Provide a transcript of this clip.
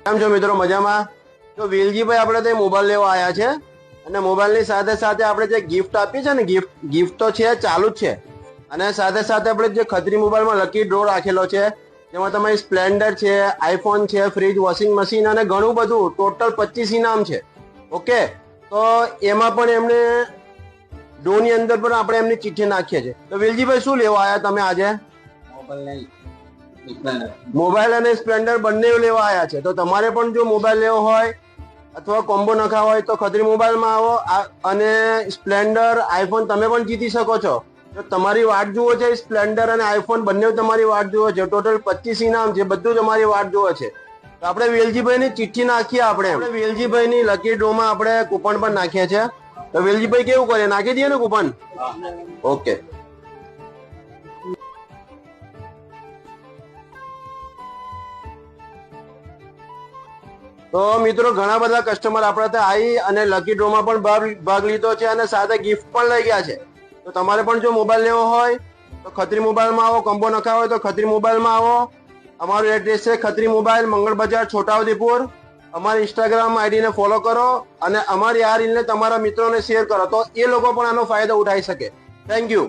કેમ છો મિત્રો, મજામાં? તો વેલજીભાઈ આપણે તે મોબાઈલ લેવા આવ્યા છે અને મોબાઈલની સાથે સાથે આપણે જે ગિફ્ટ આપી છે ને, ગિફ્ટ તો છે, ચાલુ જ છે. અને સાથે સાથે આપણે જે ખત્રી મોબાઈલમાં લકી ડ્રો રાખેલો છે, જેમાં તમારી સ્પ્લેન્ડર છે, આઈફોન છે, ફ્રીજ, વોશિંગ મશીન અને ઘણું બધું, ટોટલ 25 ઇનામ છે. ઓકે, તો એમાં પણ એમને ડ્રોની અંદર પણ આપણે એમની ચિઠ્ઠી નાખીએ છીએ. તો વેલજીભાઈ, શું લેવા આવ્યા તમે આજે? મોબાઈલ અને સ્પ્લેન્ડર બંને લેવા આવ્યા છે. તો તમારે પણ જો મોબાઈલ લેવો હોય અથવા કોમ્બો નખા હોય તો ખત્રી મોબાઈલમાં આવો અને સ્પ્લેન્ડર, આઈફોન તમે પણ જીતી શકો છો. તો તમારી વાટ જુઓ છે, સ્પ્લેન્ડર અને આઈફોન બંને તમારી વાટ જુઓ છે. ટોટલ 25 ઇનામ છે, બધું તમારી વાટ જુઓ છે. તો આપણે વેલજીભાઈની ચિઠ્ઠી નાખીએ. આપણે વેલજીભાઈની લકી ડ્રોમાં આપણે કૂપન પણ નાખીએ છીએ. તો વેલજીભાઈ કેવું કરે, નાખી દઈએ ને કૂપન? ઓકે. તો મિત્રો, ઘણા બધા કસ્ટમર આપણા ત્યાં આવી અને લકી ડ્રોમાં પણ ભાગ લીધો છે અને સાથે ગિફ્ટ પણ લઈ ગયા છે. તો તમારે પણ જો મોબાઈલ લેવો હોય તો ખત્રી મોબાઈલમાં આવો. કોમ્બો નખા હોય તો ખત્રી મોબાઈલમાં આવો. અમારું એડ્રેસ છે ખત્રી મોબાઈલ, મંગળ બજાર, છોટાઉદેપુર. અમારી ઇન્સ્ટાગ્રામ આઈડીને ફોલો કરો અને અમારી આ રીલને તમારા મિત્રોને શેર કરો, તો એ લોકો પણ આનો ફાયદો ઉઠાવી શકે. Thank you.